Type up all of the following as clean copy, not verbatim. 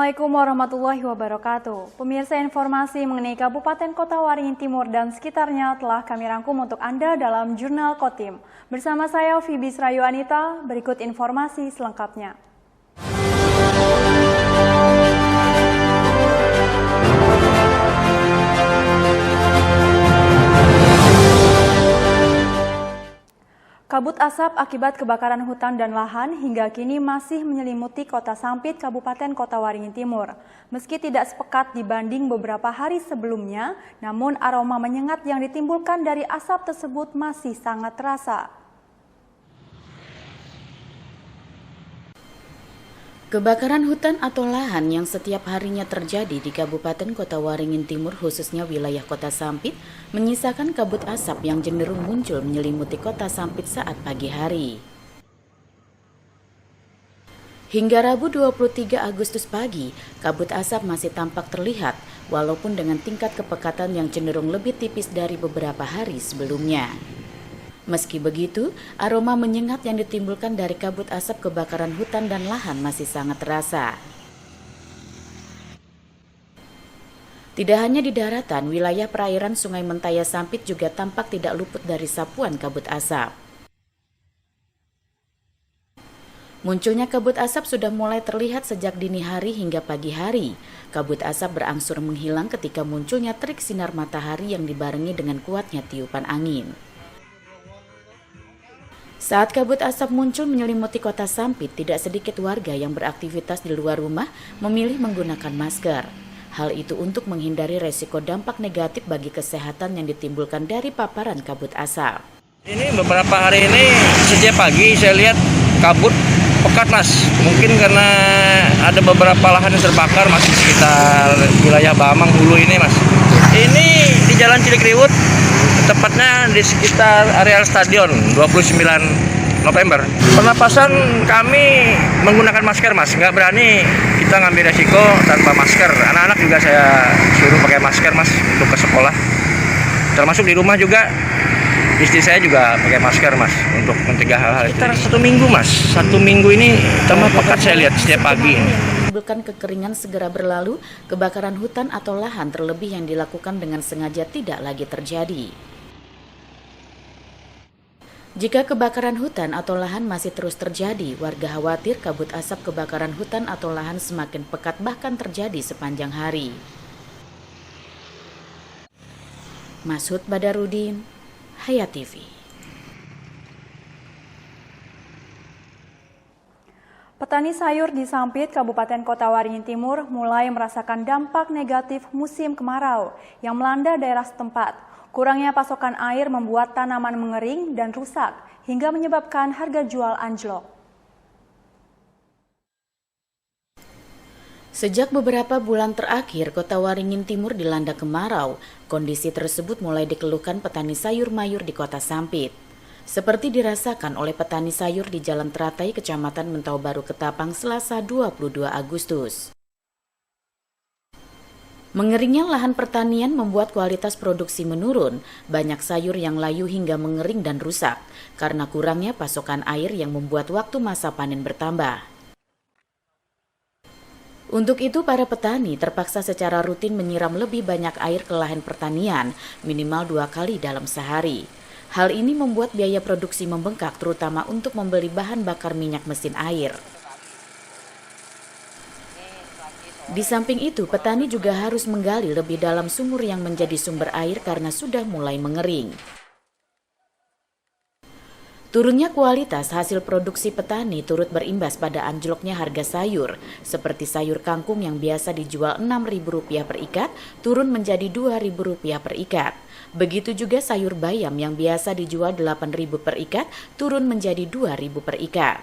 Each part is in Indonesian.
Assalamualaikum warahmatullahi wabarakatuh. Pemirsa, informasi mengenai Kabupaten Kota Waringin Timur dan sekitarnya telah kami rangkum untuk Anda dalam Jurnal Kotim. Bersama saya Fibis Rayu Anita, berikut informasi selengkapnya. Kabut asap akibat kebakaran hutan dan lahan hingga kini masih menyelimuti Kota Sampit, Kabupaten Kota Waringin Timur. Meski tidak sepekat dibanding beberapa hari sebelumnya, namun aroma menyengat yang ditimbulkan dari asap tersebut masih sangat terasa. Kebakaran hutan atau lahan yang setiap harinya terjadi di Kabupaten Kota Waringin Timur, khususnya wilayah Kota Sampit, menyisakan kabut asap yang cenderung muncul menyelimuti Kota Sampit saat pagi hari. Hingga Rabu 23 Agustus pagi, kabut asap masih tampak terlihat, walaupun dengan tingkat kepekatan yang cenderung lebih tipis dari beberapa hari sebelumnya. Meski begitu, aroma menyengat yang ditimbulkan dari kabut asap kebakaran hutan dan lahan masih sangat terasa. Tidak hanya di daratan, wilayah perairan Sungai Mentaya Sampit juga tampak tidak luput dari sapuan kabut asap. Munculnya kabut asap sudah mulai terlihat sejak dini hari hingga pagi hari. Kabut asap berangsur menghilang ketika munculnya terik sinar matahari yang dibarengi dengan kuatnya tiupan angin. Saat kabut asap muncul menyelimuti Kota Sampit, tidak sedikit warga yang beraktivitas di luar rumah memilih menggunakan masker. Hal itu untuk menghindari resiko dampak negatif bagi kesehatan yang ditimbulkan dari paparan kabut asap. Ini beberapa hari ini sejak pagi saya lihat kabut pekat, Mas. Mungkin karena ada beberapa lahan yang terbakar, Mas, di sekitar wilayah Bamang Hulu ini, Mas. Ini di Jalan Cilikriwut, tepatnya di sekitar areal stadion 29 November. Pernapasan kami menggunakan masker, Mas. Nggak berani kita ngambil resiko tanpa masker. Anak-anak juga saya suruh pakai masker, Mas, untuk ke sekolah. Termasuk di rumah juga, istri saya juga pakai masker, Mas, untuk mencegah hal-hal itu. Sekitar 1 minggu, Mas. 1 minggu ini tambah pekat saya lihat setiap pagi. Menimbulkan kekeringan segera berlalu, kebakaran hutan atau lahan terlebih yang dilakukan dengan sengaja tidak lagi terjadi. Jika kebakaran hutan atau lahan masih terus terjadi, warga khawatir kabut asap kebakaran hutan atau lahan semakin pekat bahkan terjadi sepanjang hari. Mashud Badarudin, Hayat TV. Petani sayur di Sampit, Kabupaten Kota Waringin Timur mulai merasakan dampak negatif musim kemarau yang melanda daerah setempat. Kurangnya pasokan air membuat tanaman mengering dan rusak hingga menyebabkan harga jual anjlok. Sejak beberapa bulan terakhir, Kota Waringin Timur dilanda kemarau. Kondisi tersebut mulai dikeluhkan petani sayur mayur di Kota Sampit. Seperti dirasakan oleh petani sayur di Jalan Teratai, Kecamatan Mentau Baru, Ketapang, Selasa 22 Agustus. Mengeringnya lahan pertanian membuat kualitas produksi menurun. Banyak sayur yang layu hingga mengering dan rusak karena kurangnya pasokan air yang membuat waktu masa panen bertambah. Untuk itu, para petani terpaksa secara rutin menyiram lebih banyak air ke lahan pertanian, minimal 2 kali dalam sehari. Hal ini membuat biaya produksi membengkak, terutama untuk membeli bahan bakar minyak mesin air. Di samping itu, petani juga harus menggali lebih dalam sumur yang menjadi sumber air karena sudah mulai mengering. Turunnya kualitas hasil produksi petani turut berimbas pada anjloknya harga sayur, seperti sayur kangkung yang biasa dijual Rp6.000 per ikat, turun menjadi Rp2.000 per ikat. Begitu juga sayur bayam yang biasa dijual Rp8.000 per ikat, turun menjadi Rp2.000 per ikat.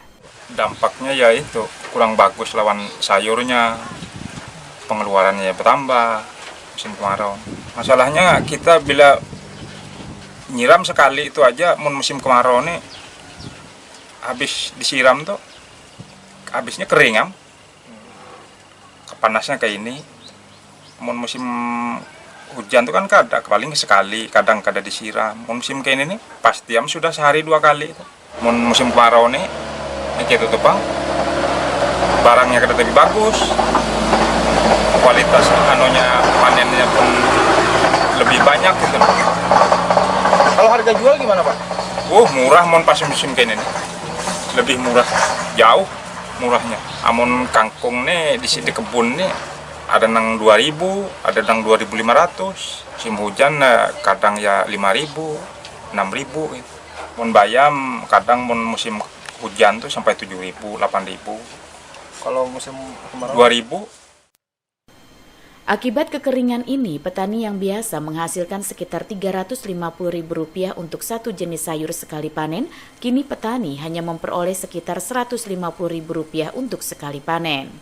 Dampaknya ya itu, kurang bagus lawan sayurnya, pengeluarannya bertambah musim kemarau. Masalahnya kita bila nyiram sekali itu aja, musim kemarau nih habis disiram tuh habisnya kering am. Kepanasnya kayak ini. Musim hujan tuh kan kadang paling sekali, kadang disiram. Musim kayak ini nih pasti am sudah sehari 2 kali itu. Musim kemarau nih gitu tuh Bang. Barangnya kada lebih bagus. kualitas panennya pun lebih banyak gitu. Kalau harga jual gimana Pak? Murah mon pas musim kene nih. Lebih murah, jauh murahnya. Amun kangkung nih di sini kebun nih ada nang 2.000, ada nang 2.500. Musim hujan kadang ya 5.000, 6.000 gitu. Mon bayam kadang mon musim hujan tuh sampai 7.000, 8.000. Kalau musim kemarau? 2.000. Akibat kekeringan ini, petani yang biasa menghasilkan sekitar Rp350.000 untuk satu jenis sayur sekali panen, kini petani hanya memperoleh sekitar Rp150.000 untuk sekali panen.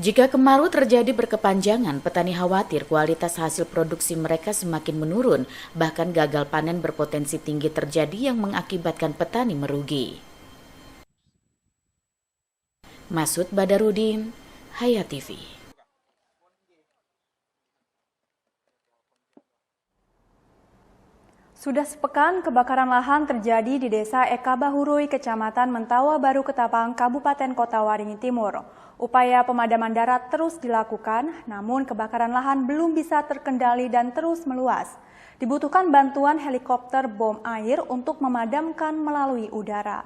Jika kemarau terjadi berkepanjangan, petani khawatir kualitas hasil produksi mereka semakin menurun, bahkan gagal panen berpotensi tinggi terjadi yang mengakibatkan petani merugi. Masud Badarudin, Hayat TV. Sudah sepekan kebakaran lahan terjadi di Desa Eka Bahurui, Kecamatan Mentawa Baru Ketapang, Kabupaten Kota Waringin Timur. Upaya pemadaman darat terus dilakukan, namun kebakaran lahan belum bisa terkendali dan terus meluas. Dibutuhkan bantuan helikopter bom air untuk memadamkan melalui udara.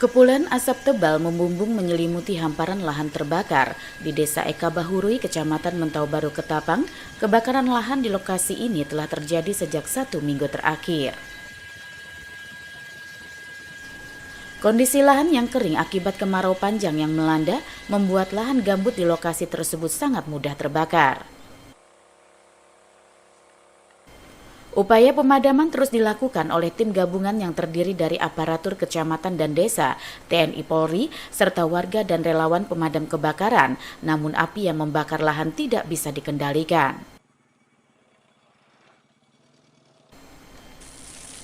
Kepulan asap tebal membumbung menyelimuti hamparan lahan terbakar di Desa Eka Bahurui, Kecamatan Mentau Baru Ketapang. Kebakaran lahan di lokasi ini telah terjadi sejak 1 minggu terakhir. Kondisi lahan yang kering akibat kemarau panjang yang melanda membuat lahan gambut di lokasi tersebut sangat mudah terbakar. Upaya pemadaman terus dilakukan oleh tim gabungan yang terdiri dari aparatur kecamatan dan desa, TNI Polri, serta warga dan relawan pemadam kebakaran, namun api yang membakar lahan tidak bisa dikendalikan.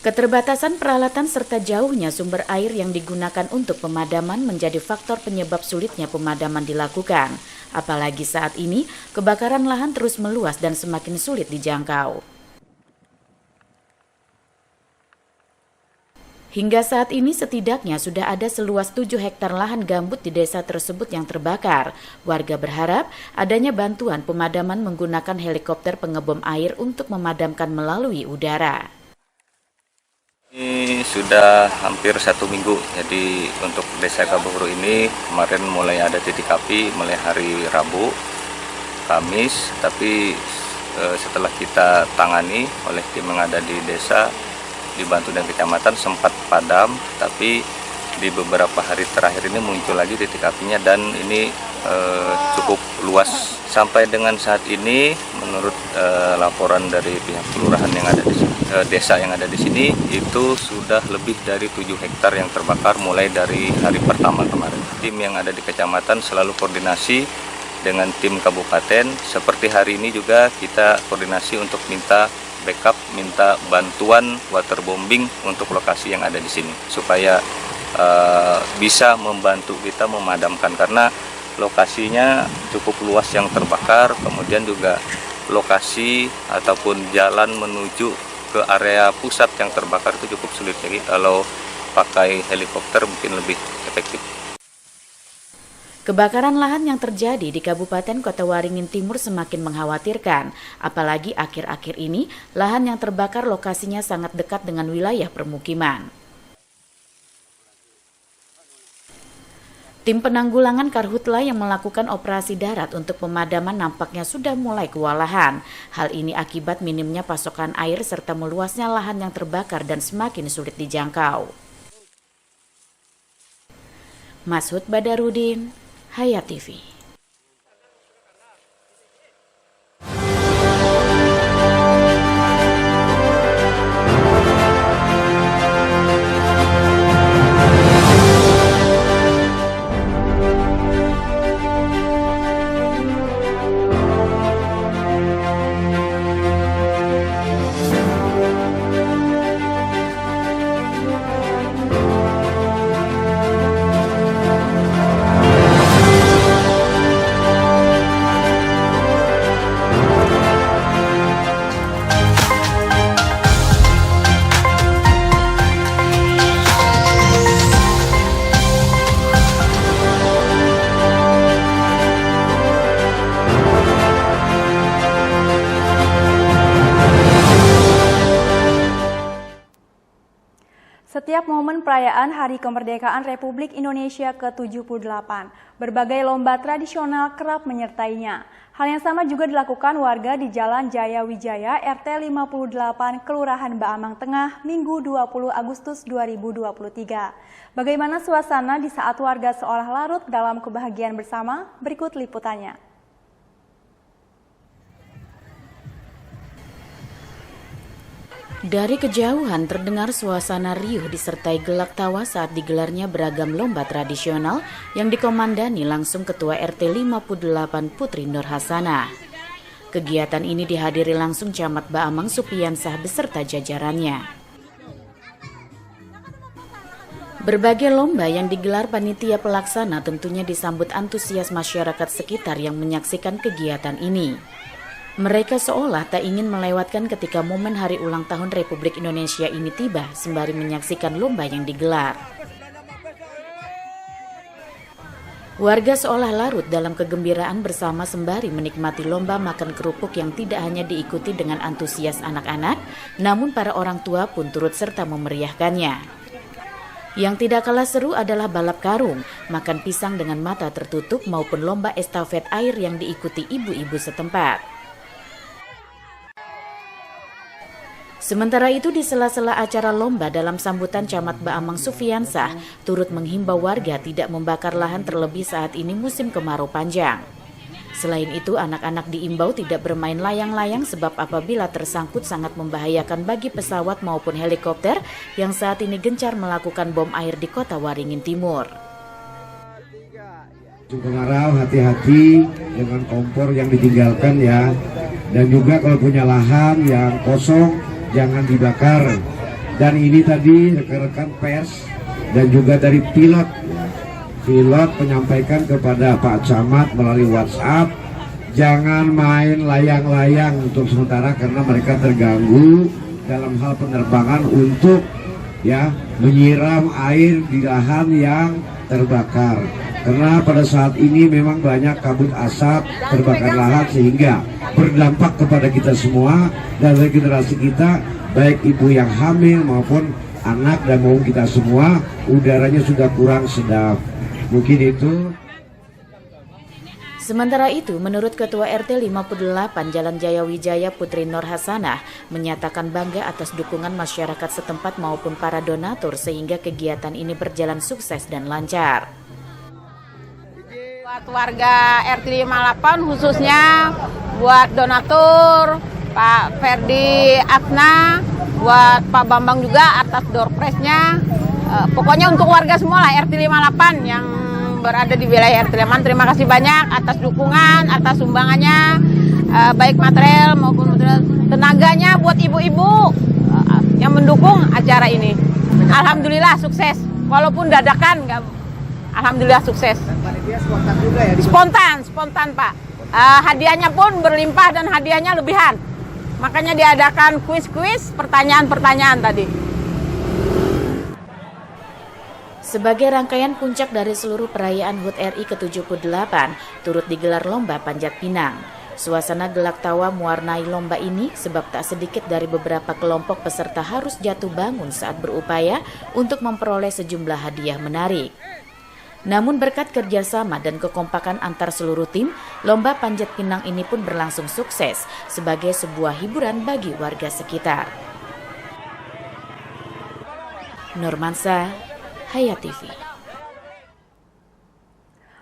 Keterbatasan peralatan serta jauhnya sumber air yang digunakan untuk pemadaman menjadi faktor penyebab sulitnya pemadaman dilakukan. Apalagi saat ini, kebakaran lahan terus meluas dan semakin sulit dijangkau. Hingga saat ini setidaknya sudah ada seluas 7 hektar lahan gambut di desa tersebut yang terbakar. Warga berharap adanya bantuan pemadaman menggunakan helikopter pengebom air untuk memadamkan melalui udara. Ini sudah hampir 1 minggu, jadi untuk Desa Eka Bahurui ini kemarin mulai ada titik api mulai hari Rabu, Kamis, tapi setelah kita tangani oleh tim yang ada di desa, dibantu dari kecamatan sempat padam, tapi di beberapa hari terakhir ini muncul lagi titik apinya dan ini cukup luas. Sampai dengan saat ini menurut laporan dari pihak kelurahan yang ada di sini, desa yang ada di sini, itu sudah lebih dari 7 hektar yang terbakar mulai dari hari pertama kemarin. Tim yang ada di kecamatan selalu koordinasi dengan tim kabupaten, seperti hari ini juga kita koordinasi untuk minta backup, minta bantuan waterbombing untuk lokasi yang ada di sini supaya bisa membantu kita memadamkan, karena lokasinya cukup luas yang terbakar, kemudian juga lokasi ataupun jalan menuju ke area pusat yang terbakar itu cukup sulit, jadi kalau pakai helikopter mungkin lebih efektif. Kebakaran lahan yang terjadi di Kabupaten Kota Waringin Timur semakin mengkhawatirkan, apalagi akhir-akhir ini lahan yang terbakar lokasinya sangat dekat dengan wilayah permukiman. Tim penanggulangan Karhutla yang melakukan operasi darat untuk pemadaman nampaknya sudah mulai kewalahan. Hal ini akibat minimnya pasokan air serta meluasnya lahan yang terbakar dan semakin sulit dijangkau. Masud Badarudin, Hayat TV. momen perayaan Hari Kemerdekaan Republik Indonesia ke-78, berbagai lomba tradisional kerap menyertainya. Hal yang sama juga dilakukan warga di Jalan Jaya Wijaya RT 58 Kelurahan Baamang Tengah Minggu 20 Agustus 2023. Bagaimana suasana di saat warga seolah larut dalam kebahagiaan bersama? Berikut liputannya. Dari kejauhan terdengar suasana riuh disertai gelak tawa saat digelarnya beragam lomba tradisional yang dikomandani langsung Ketua RT 58 Putri Nur Hasanah. Kegiatan ini dihadiri langsung Camat Baamang Supiansah beserta jajarannya. Berbagai lomba yang digelar panitia pelaksana tentunya disambut antusias masyarakat sekitar yang menyaksikan kegiatan ini. Mereka seolah tak ingin melewatkan ketika momen hari ulang tahun Republik Indonesia ini tiba sembari menyaksikan lomba yang digelar. Warga seolah larut dalam kegembiraan bersama sembari menikmati lomba makan kerupuk yang tidak hanya diikuti dengan antusias anak-anak, namun para orang tua pun turut serta memeriahkannya. Yang tidak kalah seru adalah balap karung, makan pisang dengan mata tertutup maupun lomba estafet air yang diikuti ibu-ibu setempat. Sementara itu di sela-sela acara lomba dalam sambutan Camat Baamang Sufiansah turut menghimbau warga tidak membakar lahan terlebih saat ini musim kemarau panjang. Selain itu anak-anak diimbau tidak bermain layang-layang sebab apabila tersangkut sangat membahayakan bagi pesawat maupun helikopter yang saat ini gencar melakukan bom air di Kota Waringin Timur. Kemarau hati-hati dengan kompor yang ditinggalkan ya, dan juga kalau punya lahan yang kosong jangan dibakar. Dan ini tadi rekan-rekan pers dan juga dari pilot menyampaikan kepada Pak Camat melalui WhatsApp, jangan main layang-layang untuk sementara karena mereka terganggu dalam hal penerbangan untuk menyiram air di lahan yang terbakar. Karena pada saat ini memang banyak kabut asap terbakar lahan sehingga berdampak kepada kita semua dan regenerasi kita, baik ibu yang hamil maupun anak dan maupun kita semua, udaranya sudah kurang sedap. Mungkin itu. Sementara itu, menurut Ketua RT 58 Jalan Jaya Wijaya Putri Nur Hasanah menyatakan bangga atas dukungan masyarakat setempat maupun para donatur sehingga kegiatan ini berjalan sukses dan lancar. Buat warga RT 58 khususnya buat donatur, Pak Ferdi Atna, buat Pak Bambang juga atas door prize-nya. Pokoknya untuk warga semua lah RT 58 yang berada di wilayah RT 58. Terima kasih banyak atas dukungan, atas sumbangannya, baik material maupun tenaganya buat ibu-ibu yang mendukung acara ini. Alhamdulillah sukses, walaupun dadakan, alhamdulillah sukses. Spontan juga ya? Spontan Pak. Hadiahnya pun berlimpah dan hadiahnya lebihan. Makanya diadakan kuis-kuis, pertanyaan-pertanyaan tadi. Sebagai rangkaian puncak dari seluruh perayaan HUT RI ke-78, turut digelar lomba panjat pinang. Suasana gelak tawa mewarnai lomba ini sebab tak sedikit dari beberapa kelompok peserta harus jatuh bangun saat berupaya untuk memperoleh sejumlah hadiah menarik. Namun berkat kerjasama dan kekompakan antar seluruh tim, lomba panjat pinang ini pun berlangsung sukses sebagai sebuah hiburan bagi warga sekitar. Nurmansa, Hayat TV.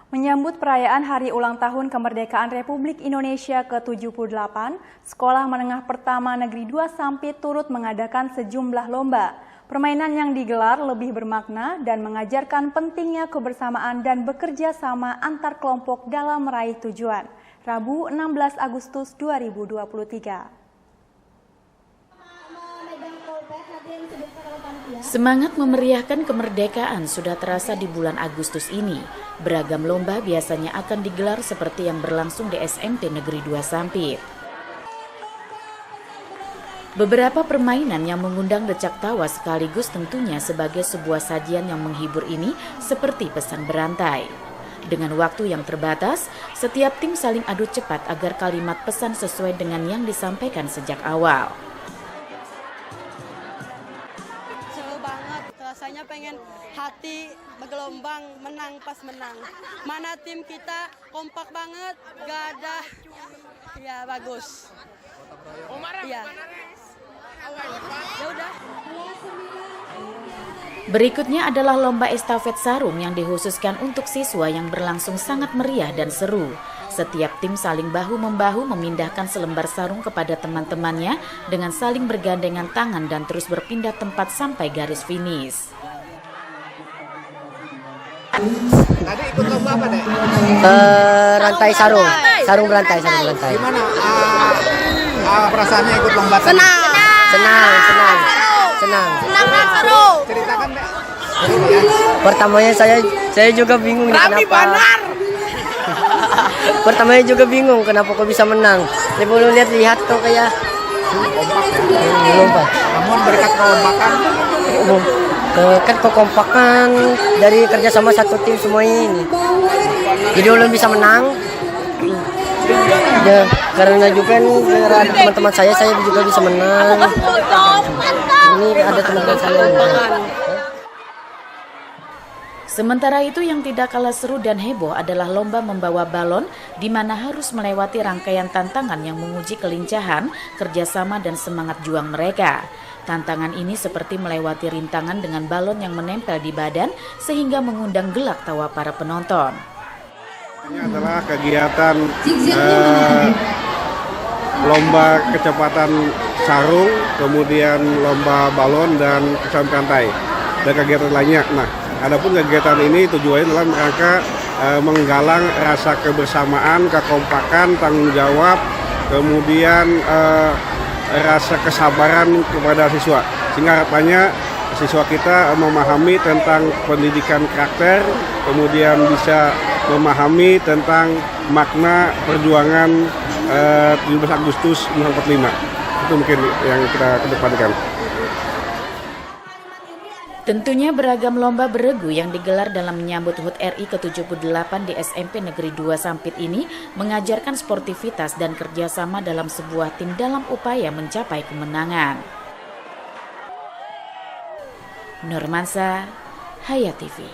Menyambut perayaan Hari Ulang Tahun Kemerdekaan Republik Indonesia ke-78, Sekolah Menengah Pertama Negeri 2 Sampit turut mengadakan sejumlah lomba. Permainan yang digelar lebih bermakna dan mengajarkan pentingnya kebersamaan dan bekerja sama antar kelompok dalam meraih tujuan. Rabu 16 Agustus 2023. Semangat memeriahkan kemerdekaan sudah terasa di bulan Agustus ini. Beragam lomba biasanya akan digelar seperti yang berlangsung di SMP Negeri 2 Sampit. Beberapa permainan yang mengundang decak tawa sekaligus tentunya sebagai sebuah sajian yang menghibur ini seperti pesan berantai. Dengan waktu yang terbatas, setiap tim saling adu cepat agar kalimat pesan sesuai dengan yang disampaikan sejak awal. Seru banget, rasanya pengen hati bergelombang, menang pas menang. Mana tim kita kompak banget, gak ada, ya bagus. Iya. Ya udah. Berikutnya adalah lomba estafet sarung yang dikhususkan untuk siswa yang berlangsung sangat meriah dan seru. Setiap tim saling bahu-membahu memindahkan selembar sarung kepada teman-temannya dengan saling bergandengan tangan dan terus berpindah tempat sampai garis finish. Tadi ikut lomba apa deh? Rantai sarung berantai. Gimana perasaannya ikut lomba tadi? Senang. Ceritakan deh. Pertamanya saya juga bingung kenapa. Pertamanya juga bingung kenapa kok bisa menang. Saya baru lihat tuh kayak lomba. Namun berkat kekompakan. Kan kekompakan dari kerjasama satu tim semua ini. Jadi ulun bisa menang. Ya, karena juga ada teman-teman saya juga bisa menang. Ini ada teman-teman saya. Sementara itu yang tidak kalah seru dan heboh adalah lomba membawa balon di mana harus melewati rangkaian tantangan yang menguji kelincahan, kerjasama dan semangat juang mereka. Tantangan ini seperti melewati rintangan dengan balon yang menempel di badan sehingga mengundang gelak tawa para penonton. Ini adalah kegiatan lomba kecepatan sarung, kemudian lomba balon dan kesan pantai dan kegiatan lainnya. Nah, adapun kegiatan ini tujuannya dalam rangka menggalang rasa kebersamaan, kekompakan, tanggung jawab, kemudian rasa kesabaran kepada siswa. Sehingga harapannya siswa kita memahami tentang pendidikan karakter, kemudian bisa memahami tentang makna perjuangan 17 Agustus 1945. Itu mungkin yang kita kedepankan. Tentunya beragam lomba beregu yang digelar dalam menyambut HUT RI ke-78 di SMP Negeri 2 Sampit ini mengajarkan sportivitas dan kerjasama dalam sebuah tim dalam upaya mencapai kemenangan. Nurmansa, Hayat TV.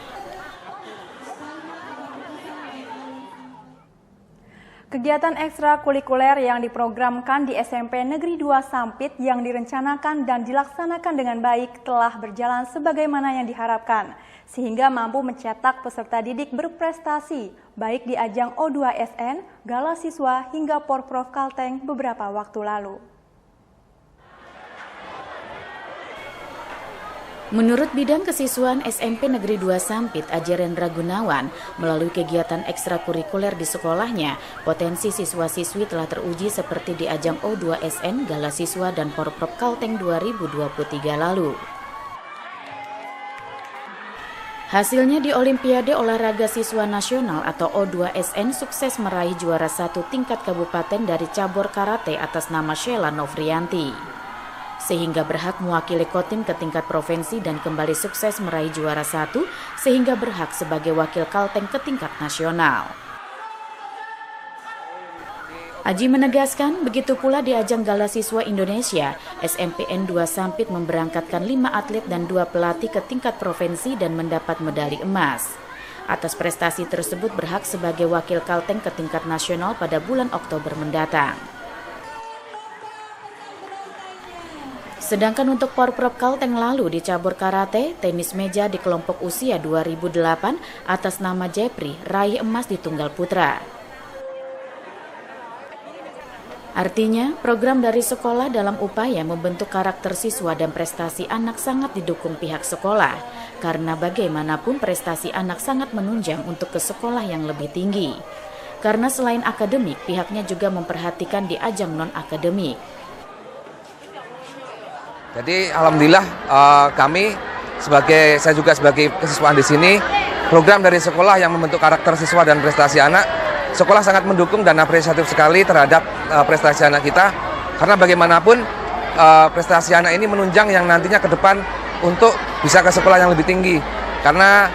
Kegiatan ekstrakurikuler yang diprogramkan di SMP Negeri 2 Sampit yang direncanakan dan dilaksanakan dengan baik telah berjalan sebagaimana yang diharapkan, sehingga mampu mencetak peserta didik berprestasi, baik di ajang O2SN, Gala Siswa, hingga Porprov Kalteng beberapa waktu lalu. Menurut Bidang Kesiswaan SMP Negeri 2 Sampit, Ajarendra Gunawan, melalui kegiatan ekstrakurikuler di sekolahnya, potensi siswa-siswi telah teruji seperti di ajang O2SN, Gala Siswa, dan Porprov Kalteng 2023 lalu. Hasilnya di Olimpiade Olahraga Siswa Nasional atau O2SN sukses meraih juara 1 tingkat kabupaten dari cabur karate atas nama Sheila Novrianti, sehingga berhak mewakili Kotim ke tingkat provinsi dan kembali sukses meraih juara 1 sehingga berhak sebagai wakil Kalteng ke tingkat nasional. Aji menegaskan, begitu pula di ajang Gala Siswa Indonesia, SMPN 2 Sampit memberangkatkan 5 atlet dan 2 pelatih ke tingkat provinsi dan mendapat medali emas. Atas prestasi tersebut berhak sebagai wakil Kalteng ke tingkat nasional pada bulan Oktober mendatang. Sedangkan untuk Porprov Kalteng lalu di cabur karate, tenis meja di kelompok usia 2008 atas nama Jepri raih emas di tunggal putra. Artinya, program dari sekolah dalam upaya membentuk karakter siswa dan prestasi anak sangat didukung pihak sekolah, karena bagaimanapun prestasi anak sangat menunjang untuk ke sekolah yang lebih tinggi. Karena selain akademik, pihaknya juga memperhatikan di ajang non-akademik. Jadi alhamdulillah saya juga sebagai kesiswaan di sini, program dari sekolah yang membentuk karakter siswa dan prestasi anak, sekolah sangat mendukung dan apresiatif sekali terhadap prestasi anak kita, karena bagaimanapun prestasi anak ini menunjang yang nantinya ke depan untuk bisa ke sekolah yang lebih tinggi. Karena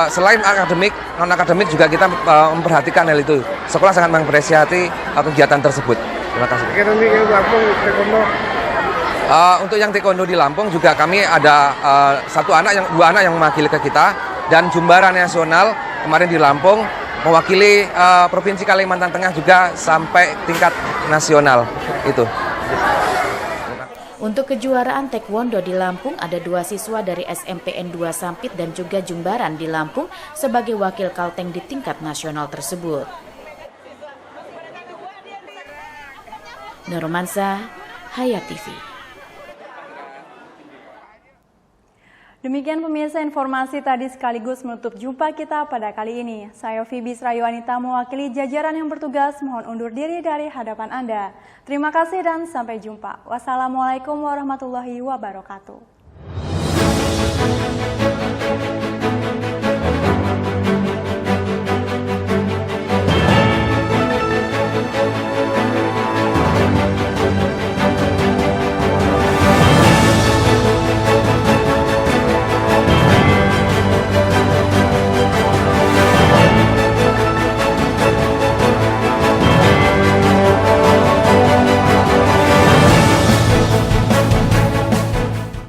selain akademik, non-akademik juga kita memperhatikan hal itu. Sekolah sangat mengapresiasi kegiatan tersebut. Terima kasih. Untuk yang taekwondo di Lampung juga kami ada dua anak yang mewakili ke kita, dan jumbara nasional kemarin di Lampung mewakili Provinsi Kalimantan Tengah juga sampai tingkat nasional itu. Untuk kejuaraan taekwondo di Lampung ada 2 siswa dari SMPN 2 Sampit dan juga Jumbaran di Lampung sebagai wakil Kalteng di tingkat nasional tersebut. Nurmansa, Hayat TV. Demikian pemirsa informasi tadi sekaligus menutup jumpa kita pada kali ini. Saya Fibis Rayuanita mewakili jajaran yang bertugas mohon undur diri dari hadapan Anda. Terima kasih dan sampai jumpa. Wassalamualaikum warahmatullahi wabarakatuh.